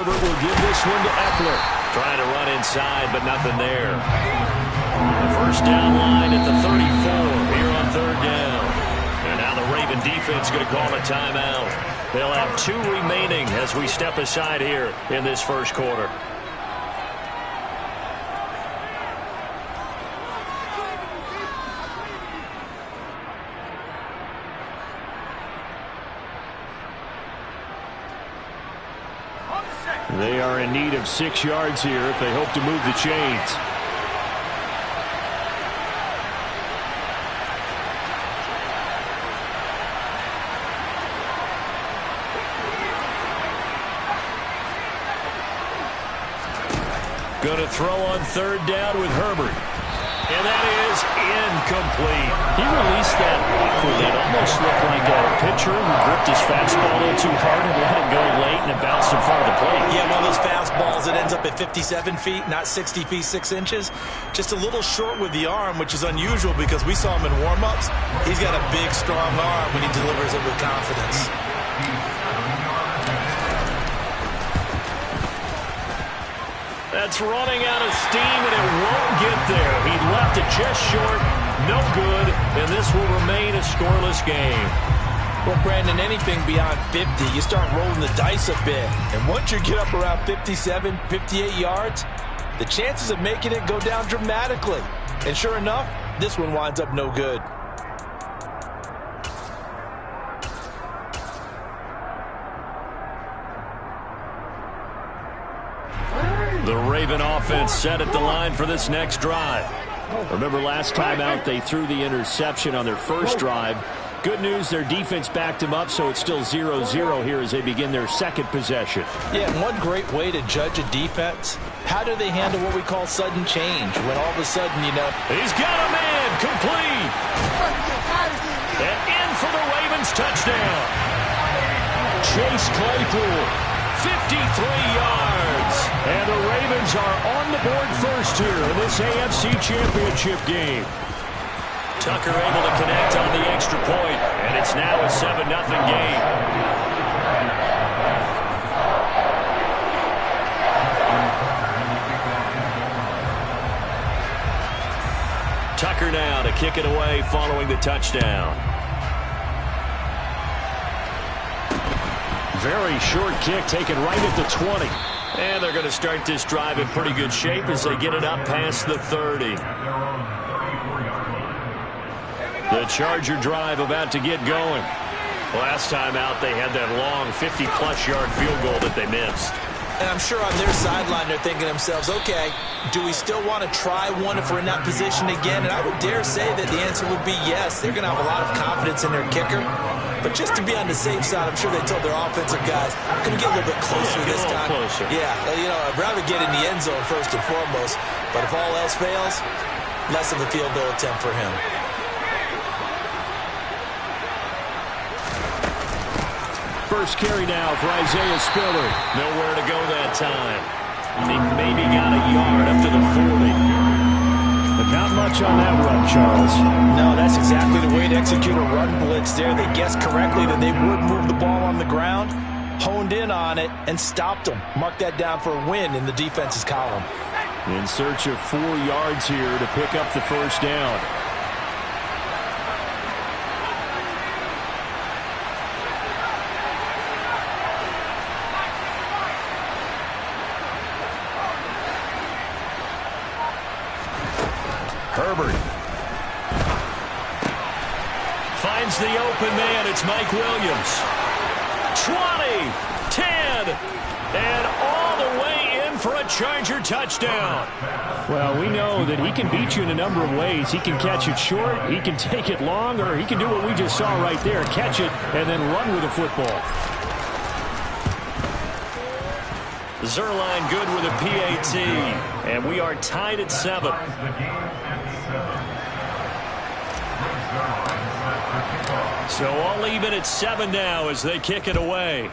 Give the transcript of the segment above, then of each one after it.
Herbert will give this one to Eckler. Trying to run inside, but nothing there. The first down line at the 34 here on third down. And now the Raven defense going to call a timeout. They'll have 2 remaining as we step aside here in this first quarter. They are in need of 6 yards here if they hope to move the chains. Going to throw on third down with Herbert. And that is incomplete. He released that awkwardly. It almost looked like a pitcher who gripped his fastball a little too hard and let it go late, and it bounced in front of the plate. Yeah, one of those fastballs that ends up at 57 feet, not 60 feet, 6 inches. Just a little short with the arm, which is unusual because we saw him in warm-ups. He's got a big, strong arm when he delivers it with confidence. That's running out of steam, and it won't get there. He left it just short. No good, and this will remain a scoreless game. Well, Brandon, anything beyond 50, you start rolling the dice a bit. And once you get up around 57, 58 yards, the chances of making it go down dramatically. And sure enough, this one winds up no good. The Raven offense set at the line for this next drive. Remember last time out they threw the interception on their first drive. Good news, their defense backed them up, so it's still 0-0 here as they begin their second possession. Yeah, and one great way to judge a defense, how do they handle what we call sudden change? When all of a sudden, you know... He's got a man, complete! And in for the Ravens touchdown. Chase Claypool, 53 yards. And the Ravens are on the board first here in this AFC Championship game. Tucker able to connect on the extra point, and it's now a 7-0 game. Tucker now to kick it away following the touchdown. Very short kick taken right at the 20. And they're going to start this drive in pretty good shape as they get it up past the 30. The Charger drive about to get going. Last time out, they had that long 50-plus yard field goal that they missed. And I'm sure on their sideline, they're thinking to themselves, okay, do we still want to try one if we're in that position again? And I would dare say that the answer would be yes. They're going to have a lot of confidence in their kicker. But just to be on the safe side, I'm sure they told their offensive guys, I'm going to get a little bit closer this time. Closer. Yeah, you know, I'd rather get in the end zone first and foremost. But if all else fails, less of a field goal attempt for him. First carry now for Isaiah Spiller. Nowhere to go that time. He maybe got a yard up to the 40. But not much on that run, Charles. No, that's exactly the way to execute a run blitz there. They guessed correctly that they would move the ball on the ground, honed in on it, and stopped them. Mark that down for a win in the defense's column. In search of 4 yards here to pick up the first down. Herbert finds the open man. It's Mike Williams. 20, 10, and all the way in for a Charger touchdown. Well, we know that he can beat you in a number of ways. He can catch it short, he can take it long, or he can do what we just saw right there, catch it and then run with the football. Zerline good with a PAT, and we are tied at 7. So all even at 7 now as they kick it away.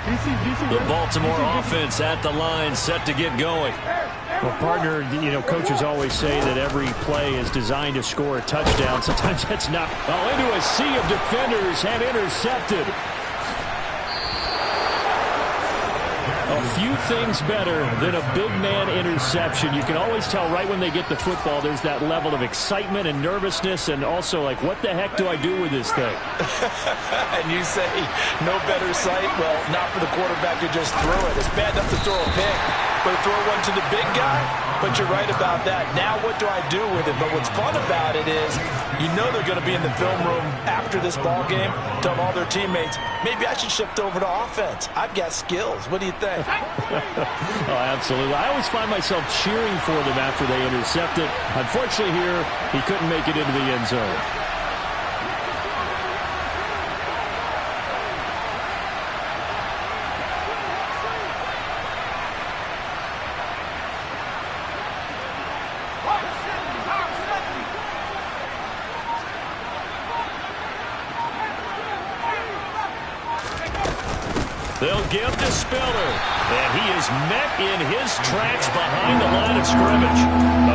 The Baltimore offense at the line, set to get going. Well, partner, coaches always say that every play is designed to score a touchdown. Sometimes that's not. Oh, into a sea of defenders and intercepted. A few things better than a big man interception. You can always tell right when they get the football, there's that level of excitement and nervousness, and also like, what the heck do I do with this thing? And you say, no better sight? Well, not for the quarterback to just throw it. It's bad enough to throw a pick, but throw one to the big guy? But you're right about that. Now what do I do with it? But what's fun about it is you know they're going to be in the film room after this ball game, telling all their teammates, maybe I should shift over to offense. I've got skills. What do you think? Oh, absolutely. I always find myself cheering for them after they intercept it. Unfortunately here, he couldn't make it into the end zone. They'll give to Spiller, and he is met in his tracks behind the line of scrimmage.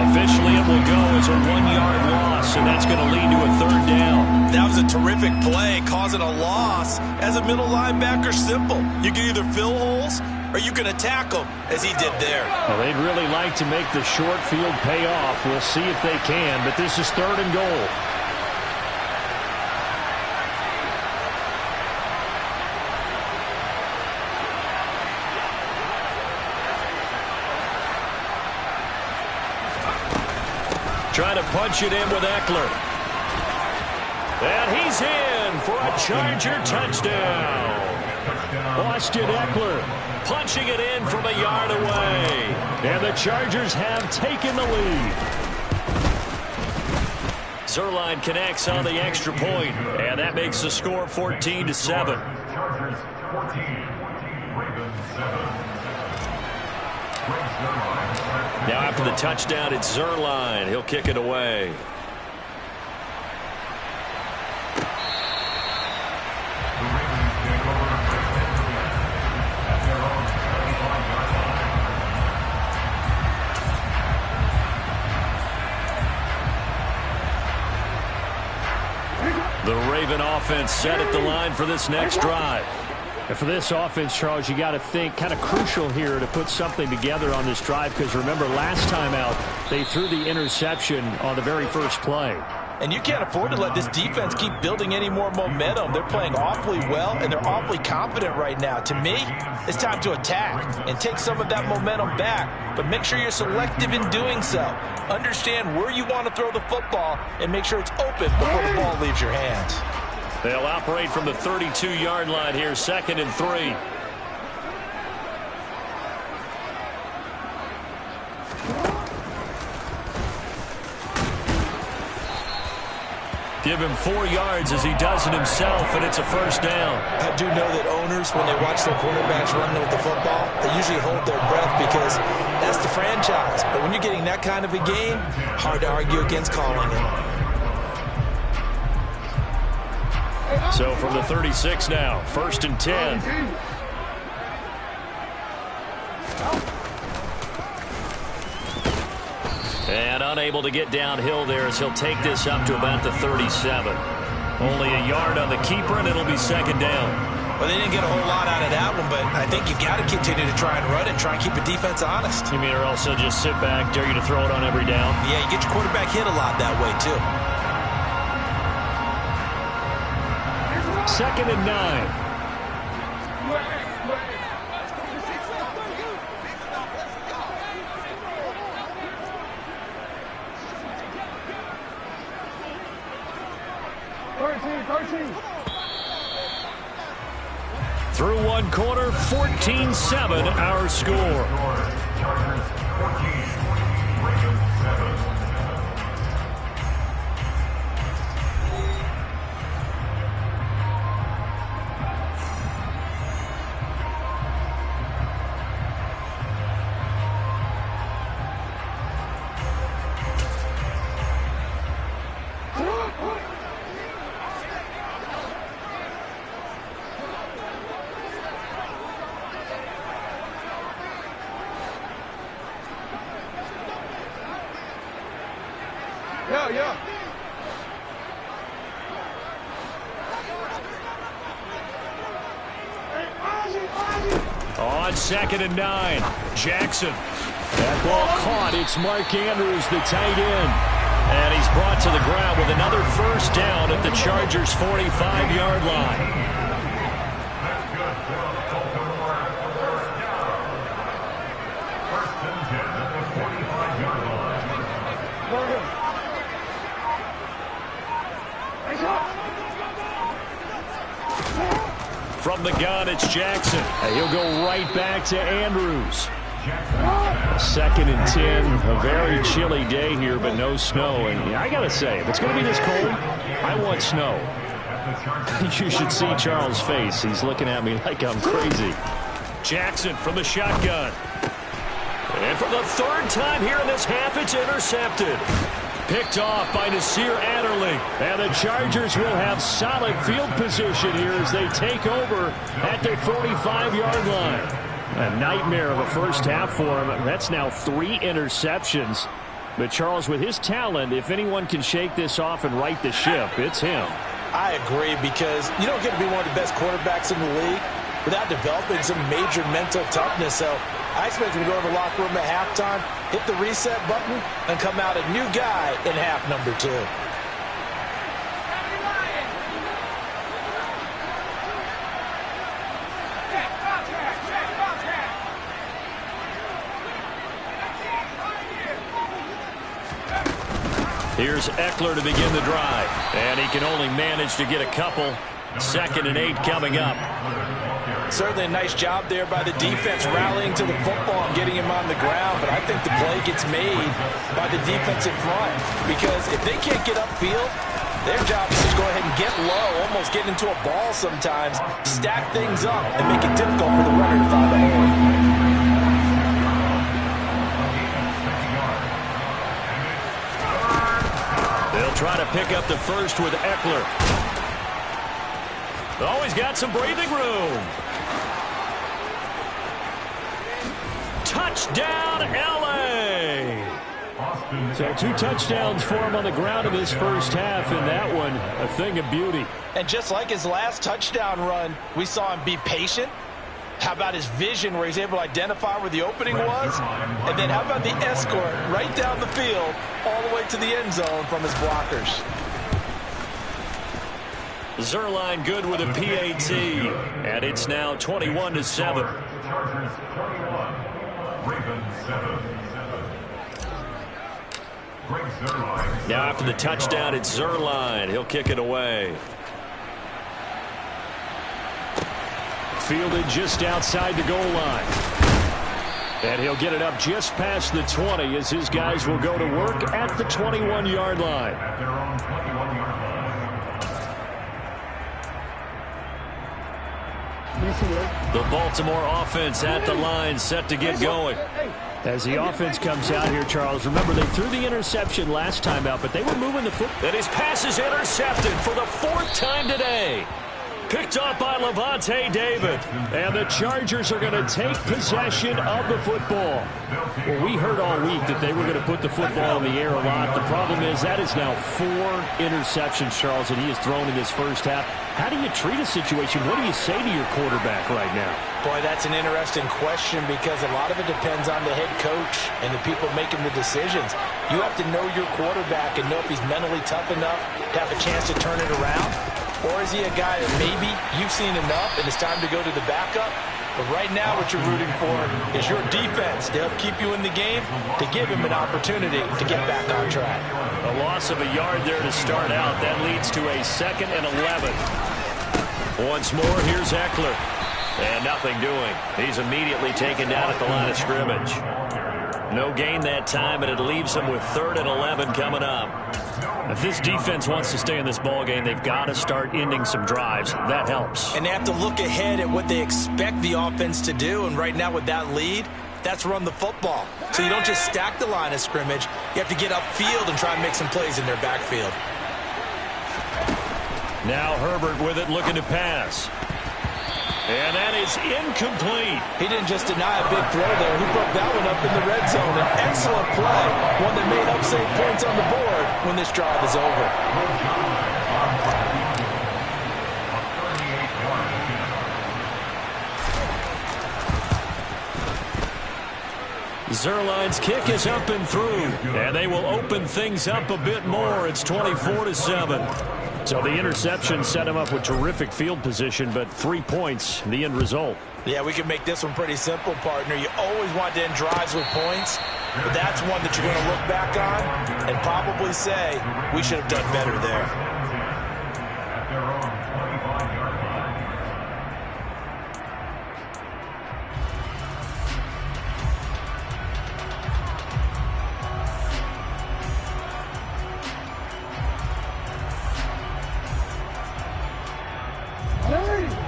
Officially, it will go as a 1-yard loss, and that's going to lead to a 3rd down. That was a terrific play, causing a loss. As a middle linebacker, simple. You can either fill holes or you can attack them, as he did there. Well, they'd really like to make the short field pay off. We'll see if they can, but this is 3rd and goal. Trying to punch it in with Eckler. And he's in for a Charger touchdown. Austin Eckler punching it in from a yard away. And the Chargers have taken the lead. Zuerlein connects on the extra point, and that makes the score 14-7. Now after the touchdown, it's Zuerlein. He'll kick it away. The Raven offense set at the line for this next drive. And for this offense, Charles, you got to think kind of crucial here to put something together on this drive, because remember last time out they threw the interception on the very first play. And you can't afford to let this defense keep building any more momentum. They're playing awfully well, and they're awfully confident right now. To me, it's time to attack and take some of that momentum back. But make sure you're selective in doing so. Understand where you want to throw the football and make sure it's open before the ball leaves your hands. They'll operate from the 32-yard line here, 2nd and 3. Give him 4 yards as he does it himself, and it's a 1st down. I do know that owners, when they watch their quarterbacks run with the football, they usually hold their breath because that's the franchise. But when you're getting that kind of a game, hard to argue against calling it. So from the 36 now, 1st and 10. And unable to get downhill there as he'll take this up to about the 37. Only a yard on the keeper, and it'll be 2nd down. Well, they didn't get a whole lot out of that one, but I think you got to continue to try and run and try and keep the defense honest. You mean, or also just sit back, dare you to throw it on every down? Yeah, you get your quarterback hit a lot that way, too. 2nd and 9. Through one quarter, 14-7 our score. On 2nd and 9, Jackson. That ball caught. It's Mark Andrews, the tight end. And he's brought to the ground with another first down at the Chargers' 45-yard line. From the gun, it's Jackson. And he'll go right back to Andrews. 2nd and 10. A very chilly day here, but no snow. And I got to say, if it's going to be this cold, I want snow. You should see Charles' face. He's looking at me like I'm crazy. Jackson from the shotgun. And for the 3rd time here in this half, it's intercepted. Picked off by Nasir Adderley. And the Chargers will have solid field position here as they take over at their 45-yard line. A nightmare of a first half for him. That's now 3 interceptions. But Charles, with his talent, if anyone can shake this off and right the ship, it's him. I agree, because you don't get to be one of the best quarterbacks in the league without developing some major mental toughness. So I expect him to go in the locker room at halftime, hit the reset button, and come out a new guy in half number 2. Here's Eckler to begin the drive. And he can only manage to get a couple. 2nd and 8 coming up. Certainly a nice job there by the defense rallying to the football and getting him on the ground. But I think the play gets made by the defensive front, because if they can't get upfield, their job is to go ahead and get low, almost get into a ball sometimes, stack things up, and make it difficult for the runner to find the hole. They'll try to pick up the first with Eckler. Oh, he's got some breathing room. Touchdown, L.A. So 2 touchdowns for him on the ground in this first half, and that one a thing of beauty. And just like his last touchdown run, we saw him be patient. How about his vision, where he's able to identify where the opening was? And then how about the escort right down the field all the way to the end zone from his blockers? Zerline good with a PAT, and it's now 21-7. Now after the touchdown, it's Zerline. He'll kick it away. Fielded just outside the goal line. And he'll get it up just past the 20 as his guys will go to work at the 21-yard line. The Baltimore offense at the line, set to get going. As the offense comes out here, Charles, remember they threw the interception last time out, but they were moving the football. And his pass is intercepted for the 4th time today. Picked off by Levante David. And the Chargers are going to take possession of the football. Well, we heard all week that they were going to put the football in the air a lot. The problem is that is now 4 interceptions, Charles, that he has thrown in this first half. How do you treat a situation? What do you say to your quarterback right now? Boy, that's an interesting question, because a lot of it depends on the head coach and the people making the decisions. You have to know your quarterback and know if he's mentally tough enough to have a chance to turn it around. Or is he a guy that maybe you've seen enough and it's time to go to the backup? But right now what you're rooting for is your defense to help keep you in the game, to give him an opportunity to get back on track. A loss of a yard there to start out. That leads to a 2nd and 11. Once more, here's Eckler. And nothing doing. He's immediately taken down at the line of scrimmage. No gain that time, and it leaves him with 3rd and 11 coming up. If this defense wants to stay in this ballgame, they've got to start ending some drives. That helps. And they have to look ahead at what they expect the offense to do. And right now with that lead, that's run the football. So you don't just stack the line of scrimmage. You have to get upfield and try and make some plays in their backfield. Now Herbert with it, looking to pass. And that is incomplete. He didn't just deny a big throw there. He broke that one up in the red zone. An excellent play. One that made up 6 points on the board when this drive is over. Zerline's kick is up and through. And they will open things up a bit more. It's 24-7. So the interception set him up with terrific field position, but 3 points, the end result. Yeah, we can make this one pretty simple, partner. You always want to end drives with points, but that's one that you're going to look back on and probably say, we should have done better there.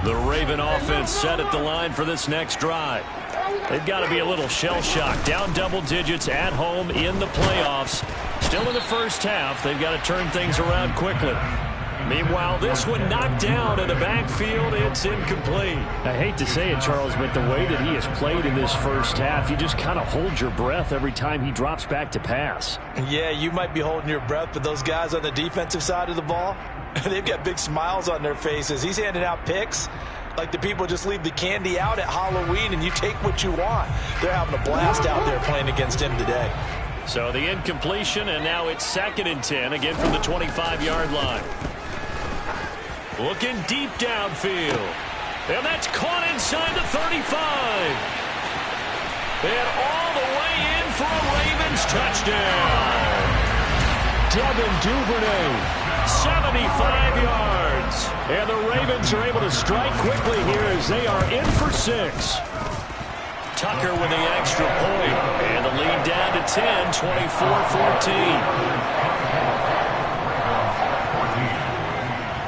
The Raven offense set at the line for this next drive. They've got to be a little shell-shocked. Down double digits at home in the playoffs. Still in the first half. They've got to turn things around quickly. Meanwhile, this one knocked down in the backfield. It's incomplete. I hate to say it, Charles, but the way that he has played in this first half, you just kind of hold your breath every time he drops back to pass. Yeah, you might be holding your breath, but those guys on the defensive side of the ball, they've got big smiles on their faces. He's handing out picks like the people just leave the candy out at Halloween and you take what you want. They're having a blast out there playing against him today. So the incompletion, and now it's 2nd and 10, again from the 25-yard line. Looking deep downfield. And that's caught inside the 35. And all the way in for a Ravens touchdown. Devin Duvernay, 75 yards. And the Ravens are able to strike quickly here as they are in for 6. Tucker with the extra point. And the lead down to 10, 24-14.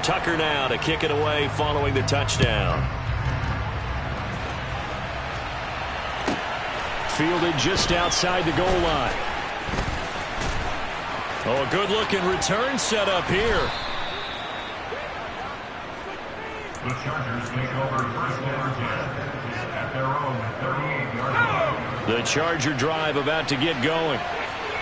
Tucker now to kick it away following the touchdown. Fielded just outside the goal line. Oh, a good-looking return set up here. The Chargers take over first and 10 at their own 38-yard line. The Charger drive about to get going.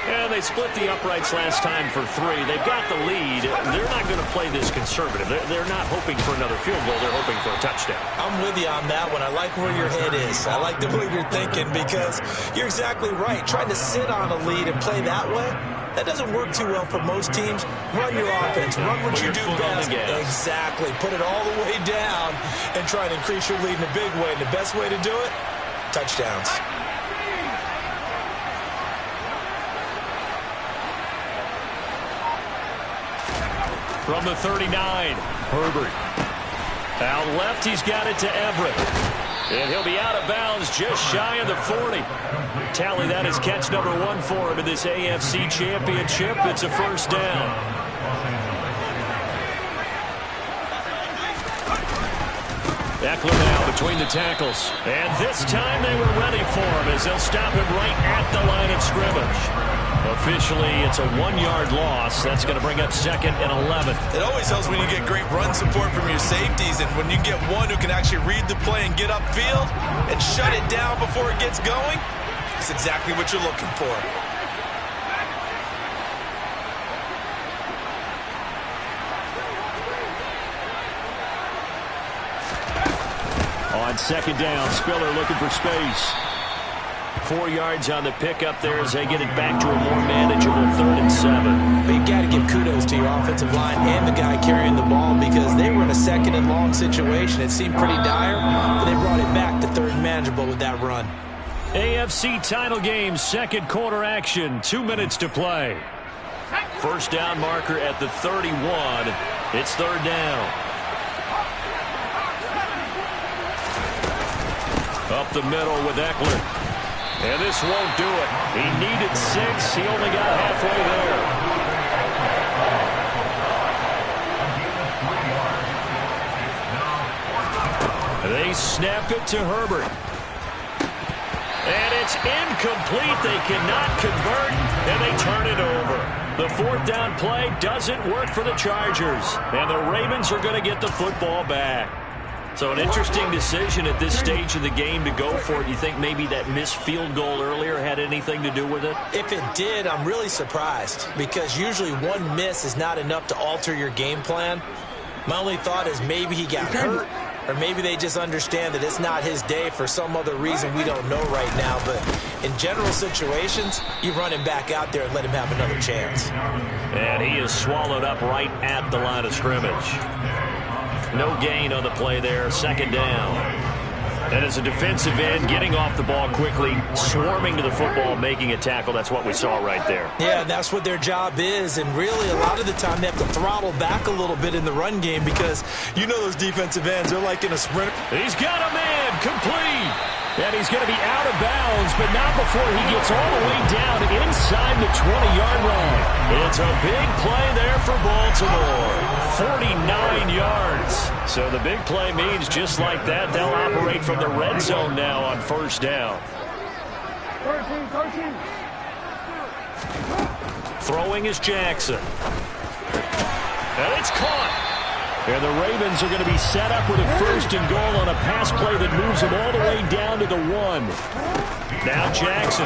And they split the uprights last time for 3. They've got the lead. They're not going to play this conservative. They're not hoping for another field goal. They're hoping for a touchdown. I'm with you on that one. I like where your head is. I like the way you're thinking because you're exactly right. Trying to sit on a lead and play that way, that doesn't work too well for most teams. Run your offense. Run what you do best. Exactly. Put it all the way down and try and increase your lead in a big way. And the best way to do it, touchdowns. From the 39, Herbert. Out left, he's got it to Everett. And he'll be out of bounds just shy of the 40. Tally, that is catch number 1 for him in this AFC Championship. It's a first down. Eckler now between the tackles. And this time they were ready for him as they'll stop him right at the line of scrimmage. Officially, it's a 1-yard loss. That's going to bring up 2nd and 11. It always helps when you get great run support from your safeties, and when you get one who can actually read the play and get upfield and shut it down before it gets going, it's exactly what you're looking for. On 2nd down, Spiller looking for space. 4 yards on the pickup there as they get it back to a more manageable 3rd and 7. But you got to give kudos to your offensive line and the guy carrying the ball because they were in a 2nd and long situation. It seemed pretty dire, but they brought it back to 3rd and manageable with that run. AFC title game, 2nd quarter action, 2 minutes to play. First down marker at the 31. It's 3rd down. Up the middle with Eckler. And this won't do it. He needed 6. He only got halfway there. They snap it to Herbert. And it's incomplete. They cannot convert, and they turn it over. The 4th down play doesn't work for the Chargers. And the Ravens are going to get the football back. So an interesting decision at this stage of the game to go for it. You think maybe that missed field goal earlier had anything to do with it? If it did, I'm really surprised because usually one miss is not enough to alter your game plan. My only thought is maybe he got hurt, or maybe they just understand that it's not his day for some other reason we don't know right now. But in general situations, you run him back out there and let him have another chance. And he is swallowed up right at the line of scrimmage. No gain on the play there, second down. And as a defensive end, getting off the ball quickly, swarming to the football, making a tackle, that's what we saw right there. Yeah, that's what their job is, and really a lot of the time they have to throttle back a little bit in the run game because you know those defensive ends, they're like in a sprint. He's got a man, complete. And he's going to be out of bounds, but not before he gets all the way down inside the 20-yard line. It's a big play there for Baltimore. 49 yards. So the big play means just like that, they'll operate from the red zone now on first down. 13. Throwing is Jackson. And it's caught. And the Ravens are going to be set up with a first and goal on a pass play that moves them all the way down to the 1. Now Jackson.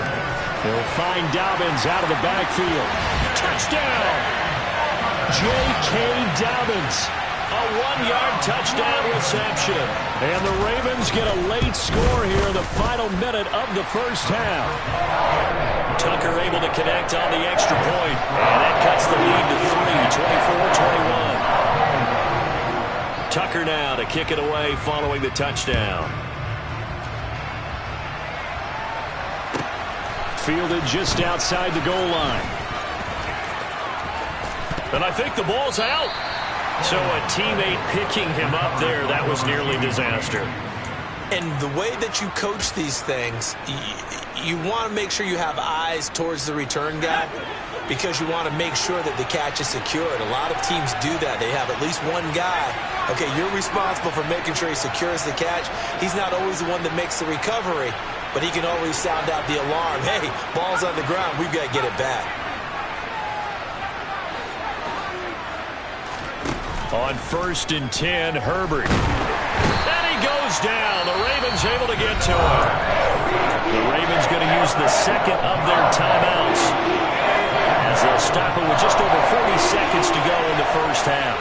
He'll find Dobbins out of the backfield. Touchdown! J.K. Dobbins. A 1-yard touchdown reception. And the Ravens get a late score here in the final minute of the first half. Tucker able to connect on the extra point. And that cuts the lead to 3, 24-21. Tucker now to kick it away following the touchdown. Fielded just outside the goal line. And I think the ball's out. So a teammate picking him up there, that was nearly disaster. And the way that you coach these things, you want to make sure you have eyes towards the return guy because you want to make sure that the catch is secured. A lot of teams do that. They have at least one guy. Okay, you're responsible for making sure he secures the catch. He's not always the one that makes the recovery, but he can always sound out the alarm. Hey, ball's on the ground. We've got to get it back. On first and 10, Herbert. And he goes down. The Ravens able to get to him. The Ravens going to use the second of their timeouts as they'll stop it with just over 40 seconds to go in the first half.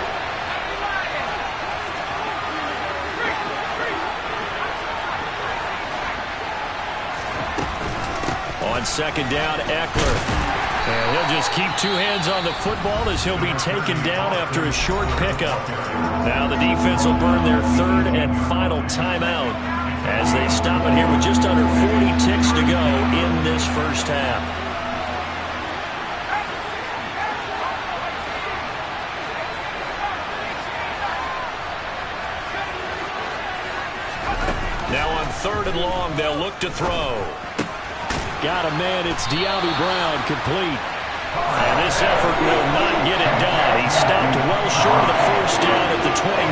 On second down, Eckler. And he'll just keep two hands on the football as he'll be taken down after a short pickup. Now the defense will burn their third and final timeout as they stop it here with just under 40 ticks to go in this first half. Now on third and long, they'll look to throw. Got a man, it's De'Ami Brown, complete. And this effort will not get it done. He stopped well short of the first down at the 29.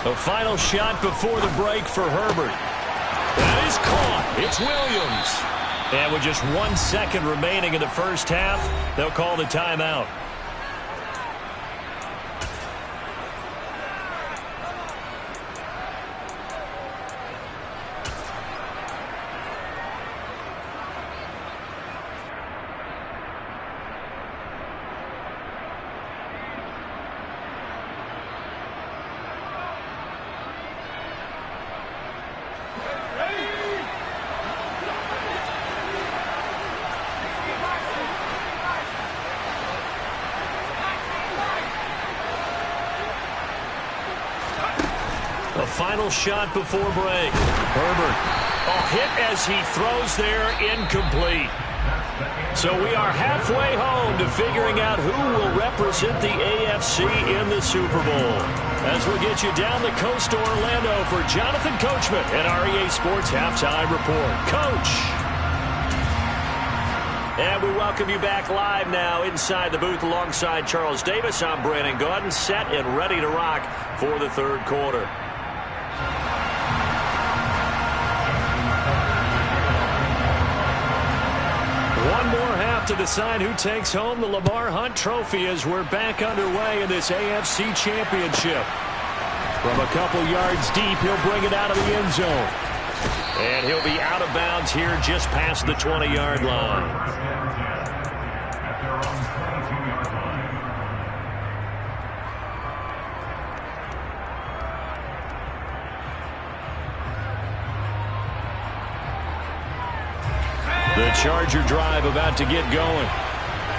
The final shot before the break for Herbert. That is caught. It's Williams. And with just 1 second remaining in the first half, they'll call the timeout. The final shot before break. Herbert. Hit as he throws there, incomplete. So we are halfway home to figuring out who will represent the AFC in the Super Bowl. As we'll get you down the coast to Orlando for Jonathan Coachman at our EA Sports Halftime Report. Coach. And we welcome you back live now inside the booth alongside Charles Davis. I'm Brandon Gaudin, set and ready to rock for the third quarter. One more half to decide who takes home the Lamar Hunt Trophy as we're back underway in this AFC Championship. From a couple yards deep, he'll bring it out of the end zone. And he'll be out of bounds here just past the 20-yard line. The Charger drive about to get going.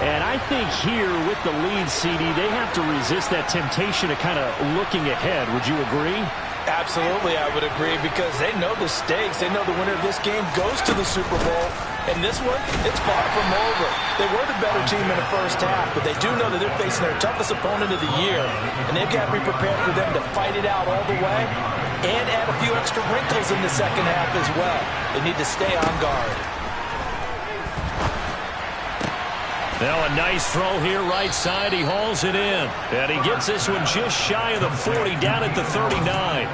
And I think here with the lead, CD, they have to resist that temptation of kind of looking ahead. Would you agree? Absolutely, I would agree, because they know the stakes. They know the winner of this game goes to the Super Bowl. And this one, it's far from over. They were the better team in the first half, but they do know that they're facing their toughest opponent of the year. And they've got to be prepared for them to fight it out all the way and add a few extra wrinkles in the second half as well. They need to stay on guard. Now a nice throw here right side. He hauls it in. And he gets this one just shy of the 40, down at the 39.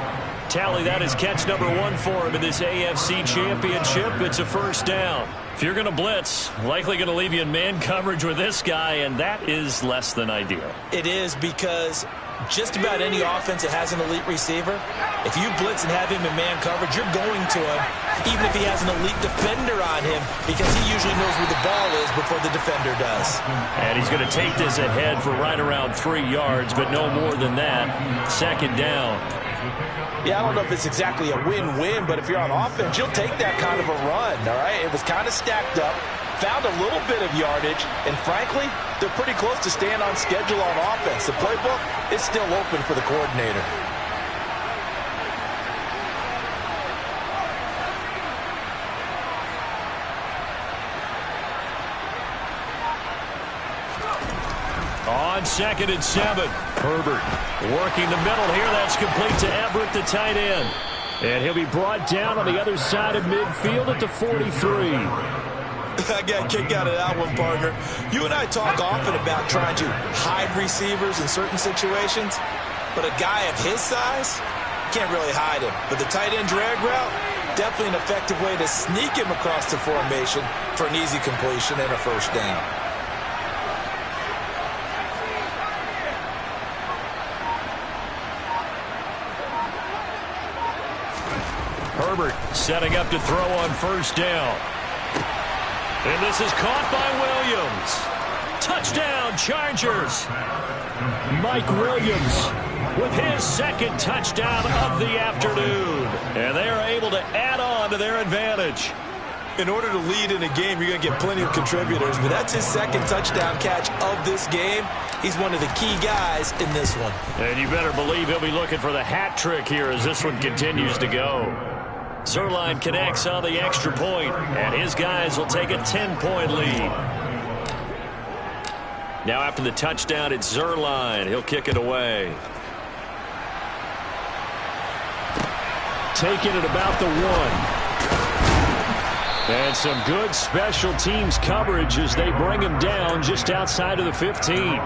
Tally, that is catch number 1 for him in this AFC Championship. It's a first down. If you're going to blitz, likely going to leave you in man coverage with this guy, and that is less than ideal. It is, because just about any offense that has an elite receiver, if you blitz and have him in man coverage, you're going to him, even if he has an elite defender on him, because he usually knows where the ball is before the defender does. And he's going to take this ahead for right around 3 yards, but no more than that. Second down. Yeah, I don't know if it's exactly a win-win, but if you're on offense, you'll take that kind of a run, all right? It was kind of stacked up, found a little bit of yardage, and frankly, they're pretty close to staying on schedule on offense. The playbook is still open for the coordinator. On 2nd and 7, Herbert working the middle here. That's complete to Everett, the tight end. And he'll be brought down on the other side of midfield at the 43. I got a kick out of that one, partner. You and I talk often about trying to hide receivers in certain situations, but a guy of his size, can't really hide him. But the tight end drag route, definitely an effective way to sneak him across the formation for an easy completion and a first down. Herbert setting up to throw on first down. And this is caught by Williams. Touchdown, Chargers. Mike Williams with his second touchdown of the afternoon. And they are able to add on to their advantage. In order to lead in a game, you're going to get plenty of contributors, but that's his second touchdown catch of this game. He's one of the key guys in this one. And you better believe he'll be looking for the hat trick here as this one continues to go. Zerline connects on the extra point, and his guys will take a 10-point lead. Now after the touchdown, it's Zerline. He'll kick it away. Taking it about the 1. And some good special teams coverage as they bring him down just outside of the 15.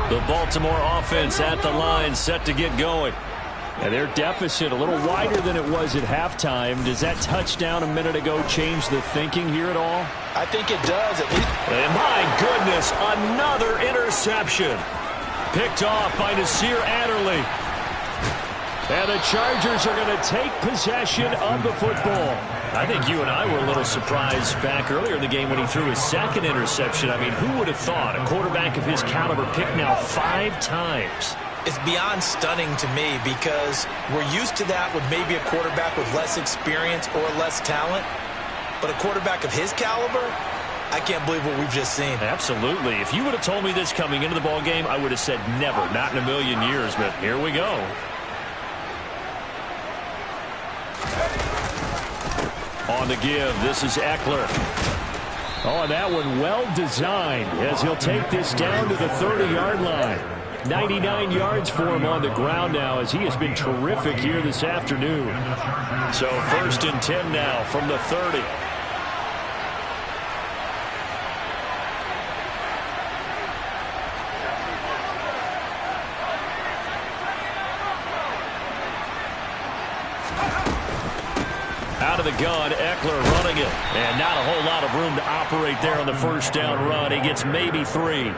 The Baltimore offense at the line, set to get going. And their deficit a little wider than it was at halftime. Does that touchdown a minute ago change the thinking here at all? I think it does, at least. And my goodness, another interception. Picked off by Nasir Adderley. And the Chargers are going to take possession of the football. I think you and I were a little surprised back earlier in the game when he threw his second interception. I mean, who would have thought a quarterback of his caliber picked now 5 times? It's beyond stunning to me, because we're used to that with maybe a quarterback with less experience or less talent. But a quarterback of his caliber, I can't believe what we've just seen. Absolutely. If you would have told me this coming into the ball game, I would have said never, not in a million years. But here we go. On the give, this is Eckler. Oh, and that one well designed as he'll take this down to the 30-yard line. 99 yards for him on the ground now, as he has been terrific here this afternoon. So 1st and 10 now from the 30. Out of the gun, Eckler running it. And not a whole lot of room to operate there on the first down run. He gets maybe 3.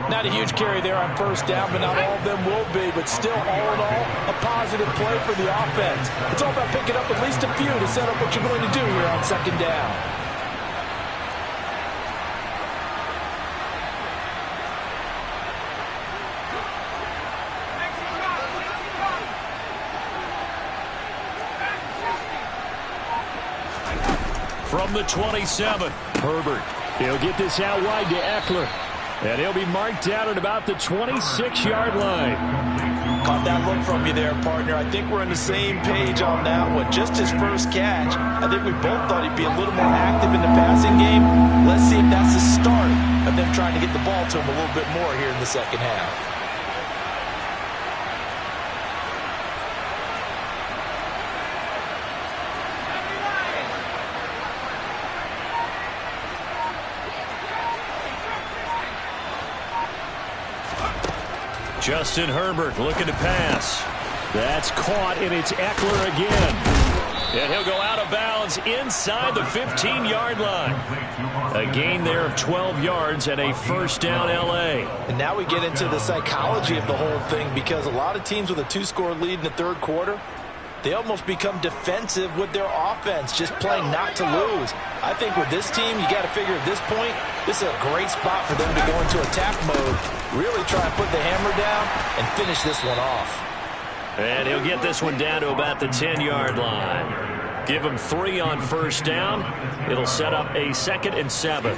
Not a huge carry there on first down, but not all of them will be. But still, all in all, a positive play for the offense. It's all about picking up at least a few to set up what you're going to do here on 2nd down. From the 27, Herbert, he'll get this out wide to Eckler. And he'll be marked out at about the 26-yard line. Caught that look from you there, partner. I think we're on the same page on that one. Just his first catch, I think we both thought he'd be a little more active in the passing game. Let's see if that's the start of them trying to get the ball to him a little bit more here in the second half. Justin Herbert looking to pass. That's caught, and it's Eckler again. And he'll go out of bounds inside the 15-yard line. A gain there of 12 yards and a first down L.A. And now we get into the psychology of the whole thing, because a lot of teams with a 2-score lead in the 3rd quarter, they almost become defensive with their offense, just playing not to lose. I think with this team, you got to figure at this point, this is a great spot for them to go into attack mode, really try and put the hammer down and finish this one off. And he'll get this one down to about the 10-yard line. Give him 3 on first down. It'll set up a 2nd and 7.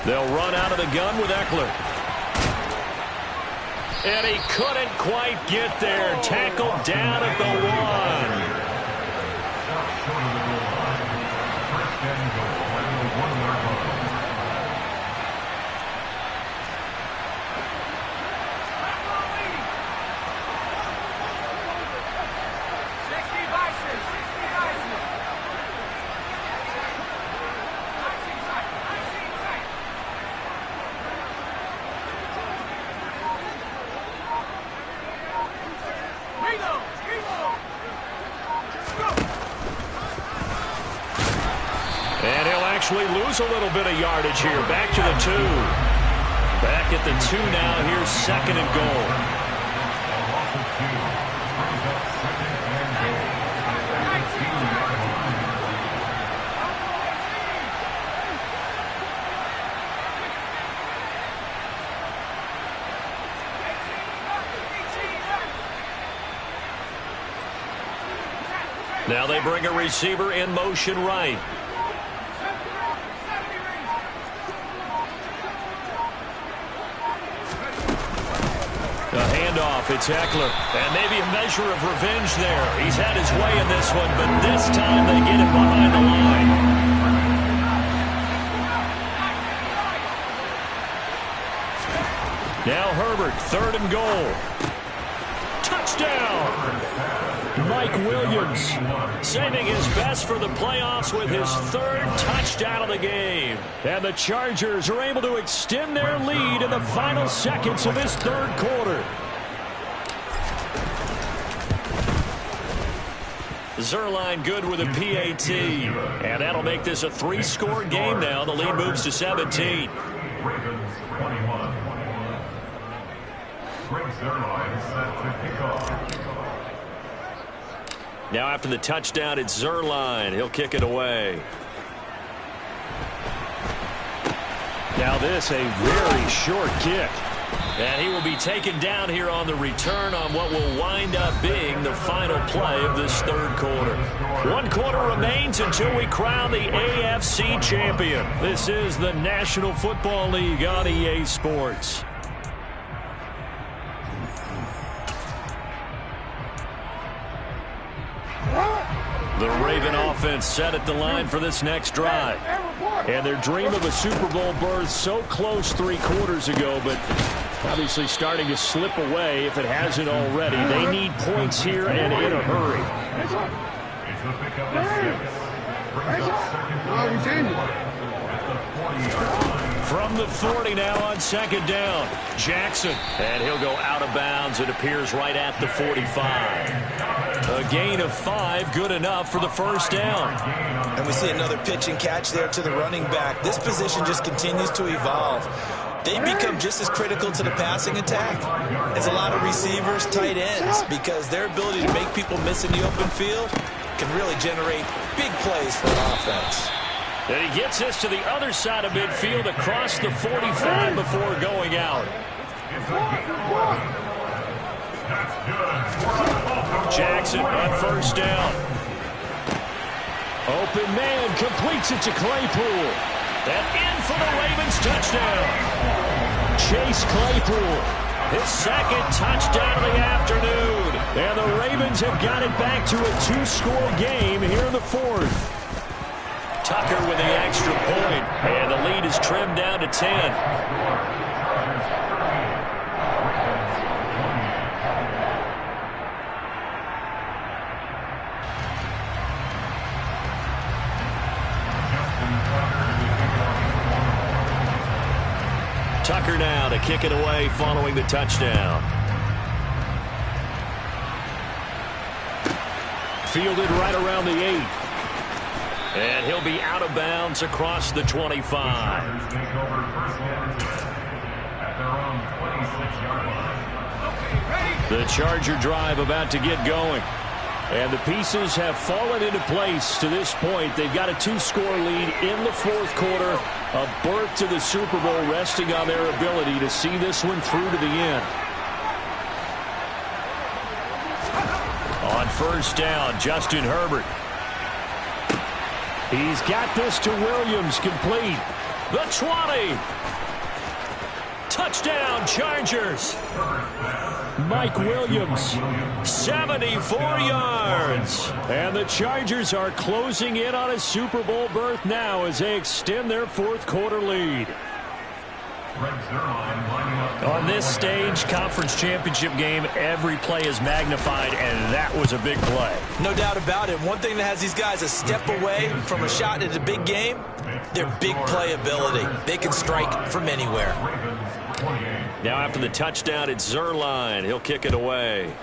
They'll run out of the gun with Eckler. And he couldn't quite get there. Tackled down at the 1. And he'll actually lose a little bit of yardage here. Back to the 2. Back at the 2 now. Here's 2nd and goal. Now they bring a receiver in motion right. The handoff, it's Eckler. And maybe a measure of revenge there. He's had his way in this one, but this time they get him behind the line. Now Herbert, 3rd and goal. Touchdown! Mike Williams saving his best for the playoffs with his 3rd touchdown of the game. And the Chargers are able to extend their lead in the final seconds of this 3rd quarter. Zerline good with a PAT. And that'll make this a 3-score game now. The lead moves to 17. Ravens 21. Greg Zerline set to kick off. Now after the touchdown, it's Zerline. He'll kick it away. Now this, a very short kick. And he will be taken down here on the return on what will wind up being the final play of this third quarter. 1 quarter remains until we crown the AFC champion. This is the National Football League on EA Sports. The Raven offense set at the line for this next drive. And their dream of a Super Bowl berth so close 3 quarters ago, but obviously starting to slip away if it hasn't already. They need points here and in a hurry. It's the pickup of 6. Brings up second down. At the 40-yard line. From the 40 now on second down. Jackson. And he'll go out of bounds. It appears right at the 45. A gain of 5, good enough for the first down. And we see another pitch and catch there to the running back. This position just continues to evolve. They become just as critical to the passing attack as a lot of receivers, tight ends, because their ability to make people miss in the open field can really generate big plays for an offense. And he gets this to the other side of midfield across the 45 before going out. Jackson on first down. Open man completes it to Claypool. And in for the Ravens touchdown. Chase Claypool, his second touchdown of the afternoon. And the Ravens have got it back to a 2-score game here in the 4th. Tucker with the extra point, and the lead is trimmed down to 10. Tucker now to kick it away following the touchdown. Fielded right around the 8. And he'll be out of bounds across the 25. The Charger drive about to get going. And the pieces have fallen into place to this point. They've got a 2-score lead in the 4th quarter. A berth to the Super Bowl resting on their ability to see this one through to the end. On first down, Justin Herbert. He's got this to Williams, complete. The 20. Touchdown, Chargers. Mike Williams, 74 yards. And the Chargers are closing in on a Super Bowl berth now as they extend their 4th quarter lead. On this stage, conference championship game, every play is magnified, and that was a big play. No doubt about it. One thing that has these guys a step away from a shot at a big game, their big play ability. They can strike from anywhere. Now after the touchdown, it's Zerline. He'll kick it away.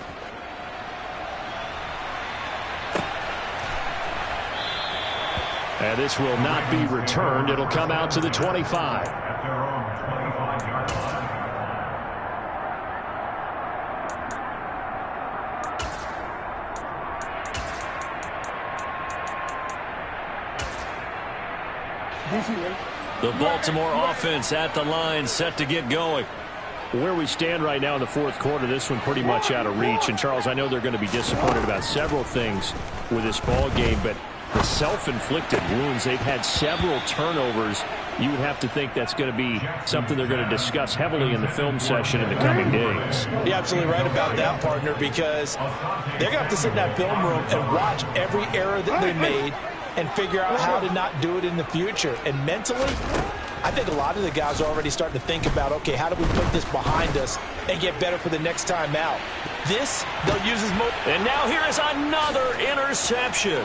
And this will not be returned. It'll come out to the 25. The Baltimore offense at the line, set to get going. Where we stand right now in the 4th quarter, this one pretty much out of reach. And, Charles, I know they're going to be disappointed about several things with this ball game, but the self-inflicted wounds, they've had several turnovers. You would have to think that's going to be something they're going to discuss heavily in the film session in the coming days. You're absolutely right about that, partner, because they're going to have to sit in that film room and watch every error that they made and figure out how to not do it in the future. And mentally, I think a lot of the guys are already starting to think about, okay, how do we put this behind us and get better for the next time out? This, they'll use as most. And now here is another interception.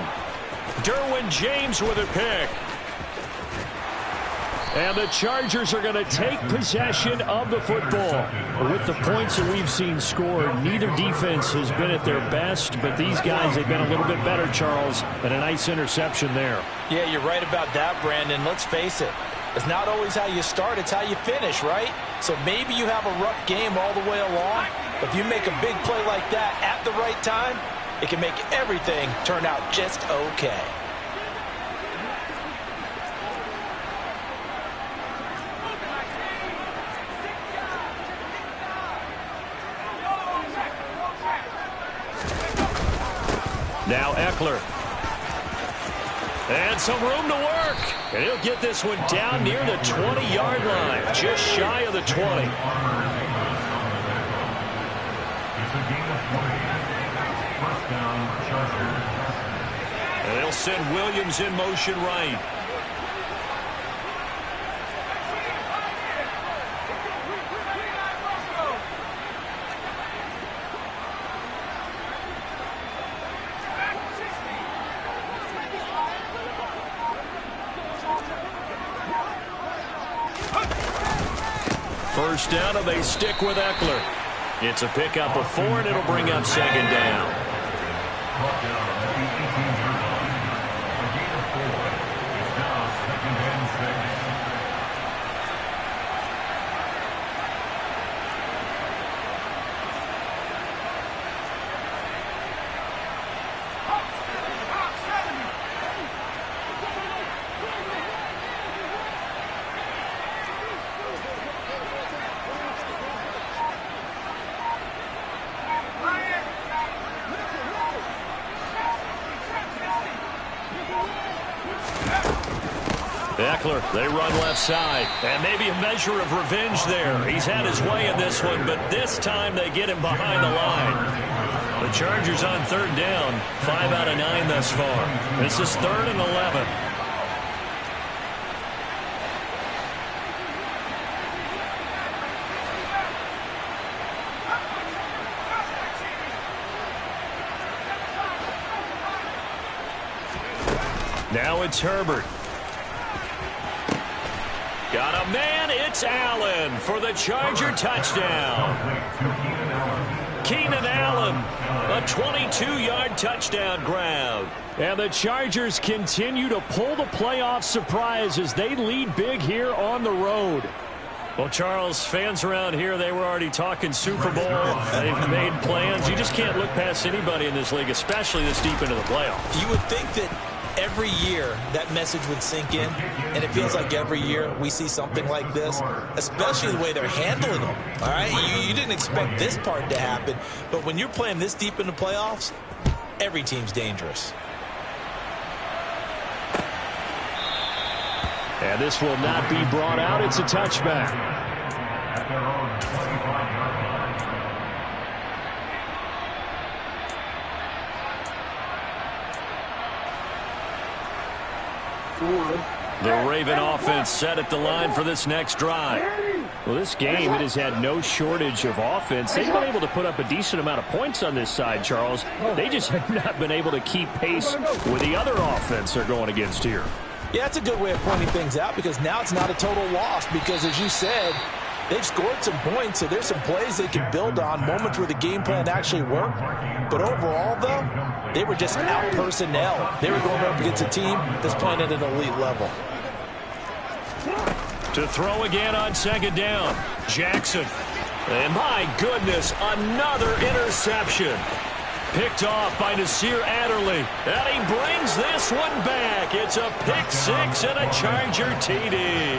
Derwin James with a pick. And the Chargers are going to take possession of the football. With the points that we've seen scored, neither defense has been at their best, but these guys have been a little bit better, Charles, and a nice interception there. Yeah, you're right about that, Brandon. Let's face it. It's not always how you start, it's how you finish, right? So maybe you have a rough game all the way along, but if you make a big play like that at the right time, it can make everything turn out just okay. Now Eckler. And some room to work. And he'll get this one down near the 20-yard line. Just shy of the 20. It's a gain of 20. First down, Chargers. And they'll send Williams in motion right. First down, and they stick with Eckler. It's a pickup of 4, and it'll bring up second down. Brought down at the 18-yard line. A gain of 4. It's now second and 6. Eckler, they run left side. And maybe a measure of revenge there. He's had his way in this one, but this time they get him behind the line. The Chargers on third down, 5 out of 9 thus far. This is 3rd and 11. Now it's Herbert. Got a man, it's Allen for the Charger touchdown. Keenan Allen, a 22-yard touchdown grab. And the Chargers continue to pull the playoff surprise as they lead big here on the road. Well, Charles, fans around here, they were already talking Super Bowl. They've made plans. You just can't look past anybody in this league, especially this deep into the playoffs. You would think that every year that message would sink in, and it feels like every year we see something like this, especially the way they're handling them. All right, you didn't expect this part to happen, but when you're playing this deep in the playoffs, every team's dangerous. And this will not be brought out. It's a touchback. At their own 25-yard line. The Raven offense set at the line for this next drive. Well, this game, it has had no shortage of offense. They've been able to put up a decent amount of points on this side, Charles. They just have not been able to keep pace with the other offense they're going against here. Yeah, that's a good way of pointing things out because now it's not a total loss because, as you said, they've scored some points, so there's some plays they can build on, moments where the game plan actually worked. But overall, though, they were just out-personnel. They were going up against a team that's playing at an elite level. To throw again on second down, Jackson. And my goodness, another interception. Picked off by Nasir Adderley. And he brings this one back. It's a pick six and a Charger TD.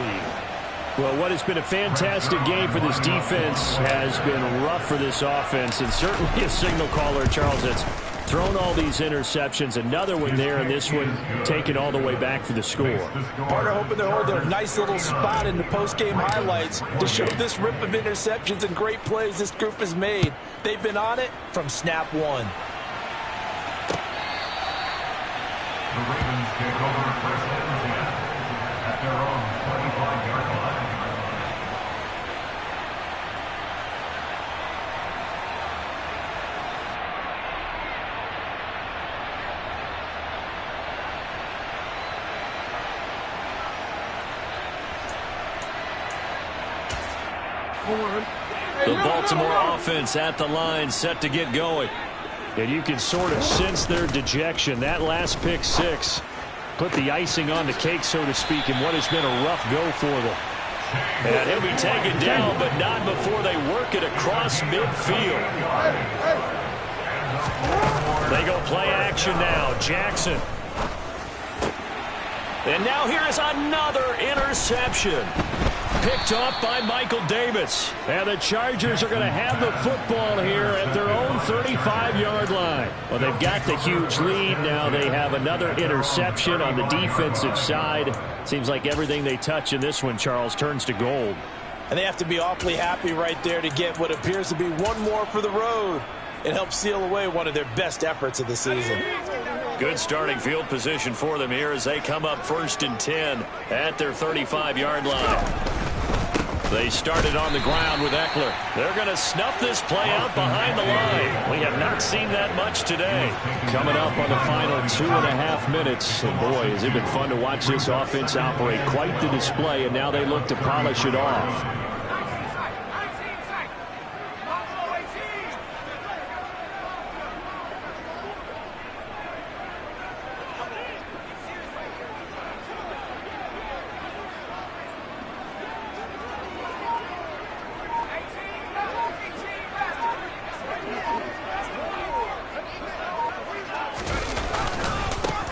Well, what has been a fantastic game for this defense has been rough for this offense, and certainly a signal caller, Charles, that's thrown all these interceptions. Another one there, and this one taken all the way back for the score. Partner hoping to hold their nice little spot in the post-game highlights to show this rip of interceptions and great plays this group has made. They've been on it from snap one. The Ravens take over first and 10 at their own 25-yard line. The Baltimore offense at the line, set to get going. And you can sort of sense their dejection. That last pick six put the icing on the cake, so to speak, in what has been a rough go for them. And he'll be taken down, but not before they work it across midfield. They go play action now. Jackson. And now here is another interception. picked off by Michael Davis. And the Chargers are going to have the football here at their own 35-yard line. Well, they've got the huge lead. Now they have another interception on the defensive side. Seems like everything they touch in this one, Charles, turns to gold. And they have to be awfully happy right there to get what appears to be one more for the road. It helps seal away one of their best efforts of the season. Good starting field position for them here as they come up 1st and 10 at their 35-yard line. They started on the ground with Eckler. They're going to snuff this play out behind the line. We have not seen that much today. Coming up on the final 2.5 minutes. And boy, has it been fun to watch this offense operate. Quite the display, and now they look to polish it off.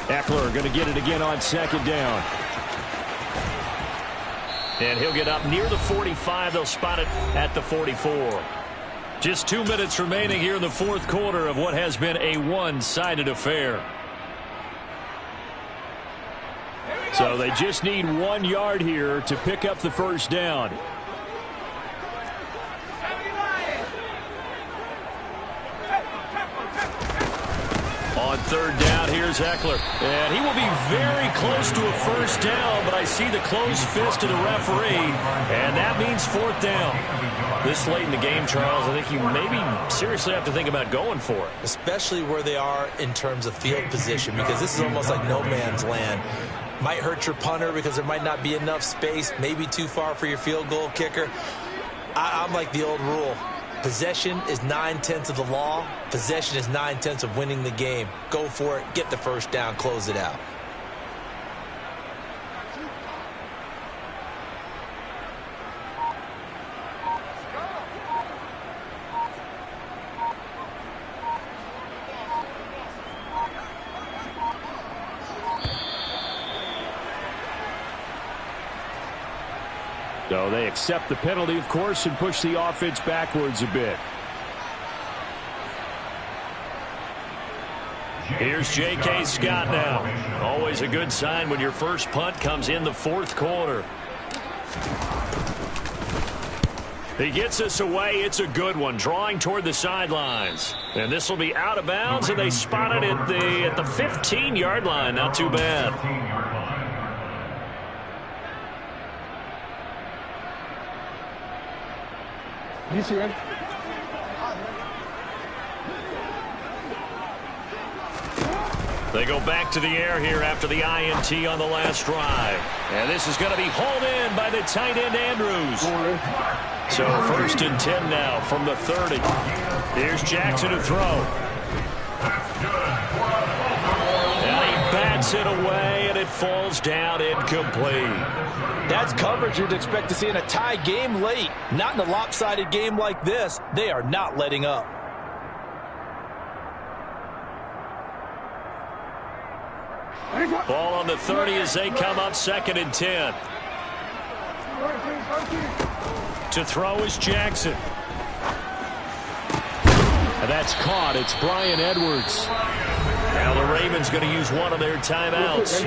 Eckler going to get it again on 2nd down. And he'll get up near the 45. They'll spot it at the 44. Just 2 minutes remaining here in the 4th quarter of what has been a one-sided affair. So they just need 1 yard here to pick up the 1st down. On 3rd down, here's Eckler. And he will be very close to a 1st down, but I see the closed fist of the referee, and that means 4th down. This late in the game, Charles, I think you maybe seriously have to think about going for it. Especially where they are in terms of field position, because this is almost like no man's land. Might hurt your punter because there might not be enough space, maybe too far for your field goal kicker. I'm like the old rule. Possession is 9/10 of the law. Possession is 9/10 of winning the game. Go for it. Get the 1st down. Close it out. So they accept the penalty, of course, and push the offense backwards a bit. Here's J.K. Scott now. Always a good sign when your first punt comes in the 4th quarter. He gets us away. It's a good one, drawing toward the sidelines. And this will be out of bounds, and they spot it at the 15-yard line. Not too bad. You see him? They go back to the air here after the INT on the last drive. And this is going to be hauled in by the tight end, Andrews. So 1st and 10 now from the 30. Here's Jackson to throw. And he bats it away, and it falls down incomplete. That's coverage you'd expect to see in a tie game late. Not in a lopsided game like this. They are not letting up. Ball on the 30 as they come up 2nd and 10. To throw is Jackson. And that's caught. It's Bryan Edwards. Now the Ravens going to use one of their timeouts,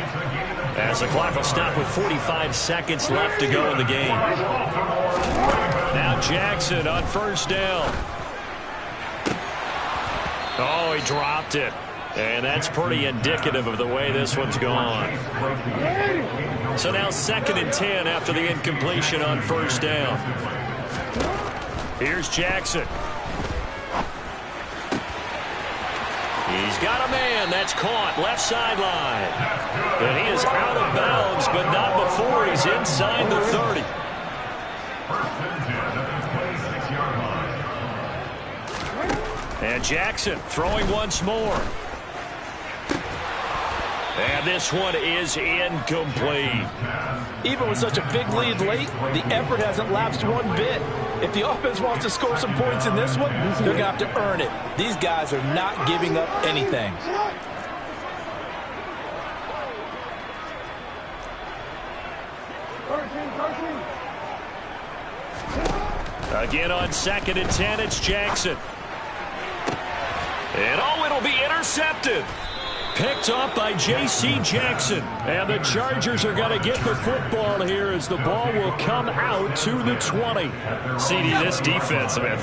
as the clock will stop with 45 seconds left to go in the game. Now Jackson on 1st down. Oh, he dropped it. And that's pretty indicative of the way this one's gone. So now 2nd and 10 after the incompletion on 1st down. Here's Jackson. He's got a man. That's caught. Left sideline. And he is out of bounds, but not before he's inside the 30. And Jackson throwing once more. And this one is incomplete. Even with such a big lead late, the effort hasn't lapsed one bit. If the offense wants to score some points in this one, they're going to have to earn it. These guys are not giving up anything. Again on 2nd and 10, it's Jackson. And it'll be intercepted. Picked up by J.C. Jackson. And the Chargers are going to get the football here as the ball will come out to the 20. CD, this defense, man,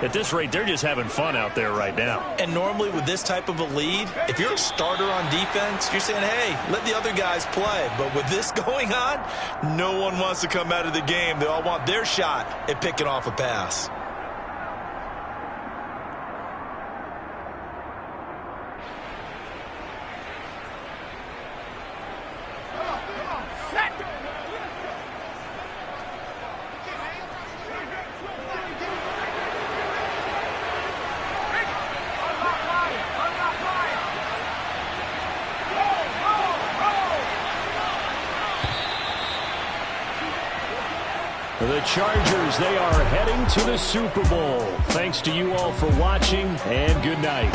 at this rate, they're just having fun out there right now. And normally with this type of a lead, if you're a starter on defense, you're saying, hey, let the other guys play. But with this going on, no one wants to come out of the game. They all want their shot at picking off a pass. The Chargers, they are heading to the Super Bowl. Thanks to you all for watching, and good night.